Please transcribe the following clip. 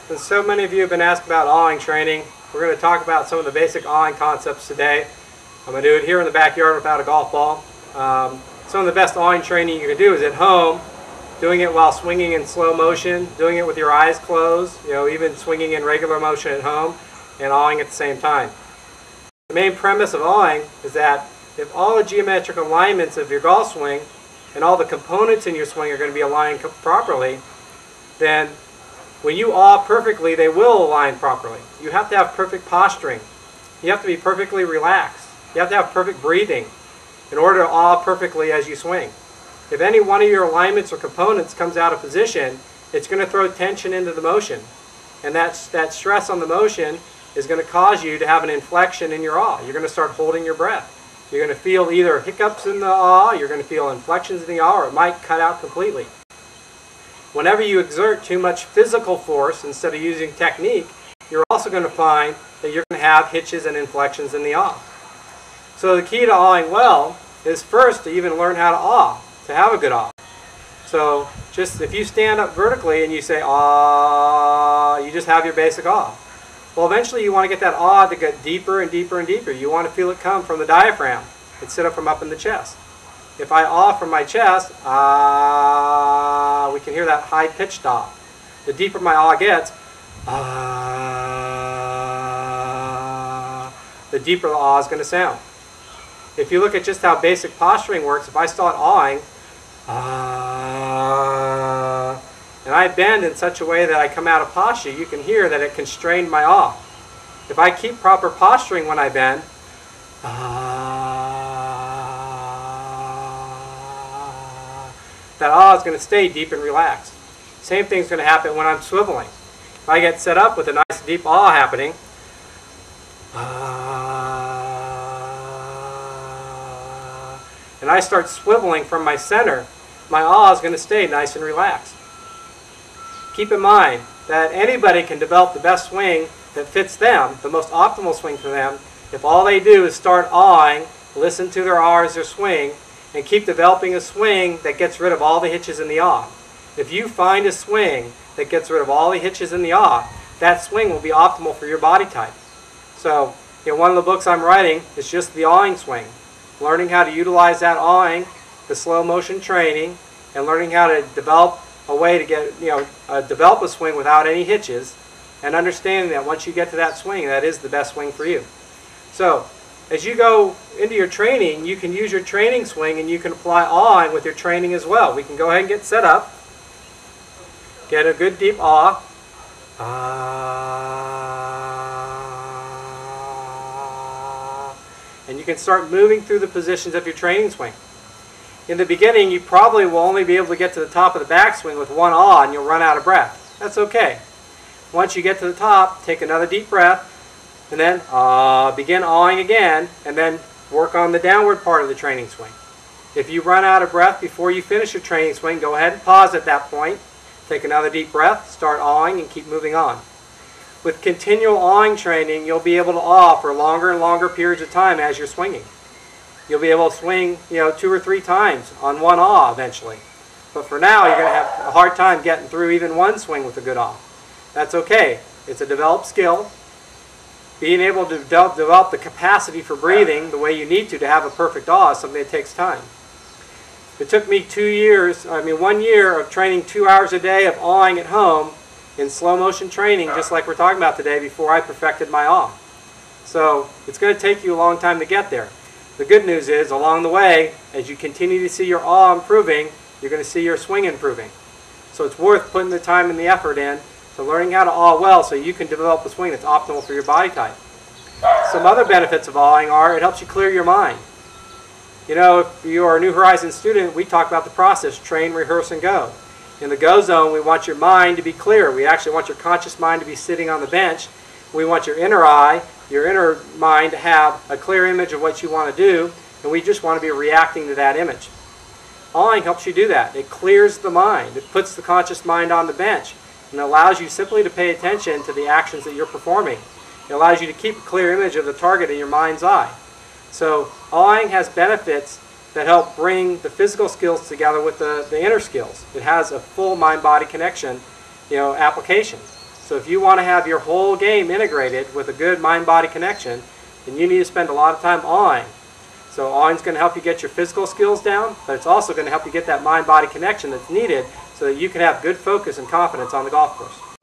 Since so many of you have been asked about awing training, we're going to talk about some of the basic awing concepts today. I'm going to do it here in the backyard without a golf ball. Some of the best awing training you can do is at home, doing it while swinging in slow motion, doing it with your eyes closed, even swinging in regular motion at home, and awing at the same time. The main premise of awing is that if all the geometric alignments of your golf swing and all the components in your swing are going to be aligned properly, then when you awe perfectly, they will align properly. You have to have perfect posturing. You have to be perfectly relaxed. You have to have perfect breathing in order to awe perfectly as you swing. If any one of your alignments or components comes out of position, it's going to throw tension into the motion. And that stress on the motion is going to cause you to have an inflection in your awe. You're going to start holding your breath. You're going to feel either hiccups in the awe, you're going to feel inflections in the awe, or it might cut out completely. Whenever you exert too much physical force instead of using technique, you're also going to find that you're going to have hitches and inflections in the awe. So the key to awing well is first to even learn how to awe, to have a good awe. So just if you stand up vertically and you say awe, you just have your basic awe. Well, eventually you want to get that awe to get deeper and deeper and deeper. You want to feel it come from the diaphragm instead of from up in the chest. If I awe from my chest, we can hear that high-pitched awe. The deeper my awe gets, the deeper the awe is going to sound. If you look at just how basic posturing works, if I start awing, and I bend in such a way that I come out of posture, you can hear that it constrained my awe. If I keep proper posturing when I bend, that awe is going to stay deep and relaxed. Same thing is going to happen when I'm swiveling. If I get set up with a nice deep awe happening, and I start swiveling from my center, my awe is going to stay nice and relaxed. Keep in mind that anybody can develop the best swing that fits them, the most optimal swing for them, if all they do is start awing, listen to their awe as they swing, and keep developing a swing that gets rid of all the hitches in the awe. If you find a swing that gets rid of all the hitches in the awe, that swing will be optimal for your body type. So, one of the books I'm writing is just the awing swing. Learning how to utilize that awing, the slow motion training, and learning how to develop a way to get, develop a swing without any hitches, and understanding that once you get to that swing, that is the best swing for you. So, as you go into your training, you can use your training swing and you can apply awing with your training as well. We can go ahead and get set up, get a good deep awe, and you can start moving through the positions of your training swing. In the beginning, you probably will only be able to get to the top of the backswing with one awe and you'll run out of breath. That's okay. Once you get to the top, take another deep breath, and then begin awing again, and then work on the downward part of the training swing. If you run out of breath before you finish your training swing, go ahead and pause at that point. Take another deep breath, start awing, and keep moving on. With continual awing training, you'll be able to awe for longer and longer periods of time as you're swinging. You'll be able to swing 2 or 3 times on one awe eventually. But for now, you're going to have a hard time getting through even one swing with a good awe. That's okay. It's a developed skill. Being able to develop the capacity for breathing the way you need to have a perfect awe is something that takes time. It took me 1 year of training 2 hours a day of awing at home in slow motion training, just like we're talking about today, before I perfected my awe. So it's going to take you a long time to get there. The good news is, along the way, as you continue to see your awe improving, you're going to see your swing improving. So it's worth putting the time and the effort in to learning how to awe well so you can develop a swing that's optimal for your body type. Some other benefits of awing are it helps you clear your mind. If you are a New Horizons student, we talk about the process, train, rehearse, and go. In the go zone, we want your mind to be clear. We actually want your conscious mind to be sitting on the bench. We want your inner eye, your inner mind to have a clear image of what you want to do, and we just want to be reacting to that image. Awing helps you do that. It clears the mind. It puts the conscious mind on the bench and allows you simply to pay attention to the actions that you're performing. It allows you to keep a clear image of the target in your mind's eye. So awing has benefits that help bring the physical skills together with the inner skills. It has a full mind-body connection, application. So if you want to have your whole game integrated with a good mind-body connection, then you need to spend a lot of time awing. So awing is going to help you get your physical skills down, but it's also going to help you get that mind-body connection that's needed so that you can have good focus and confidence on the golf course.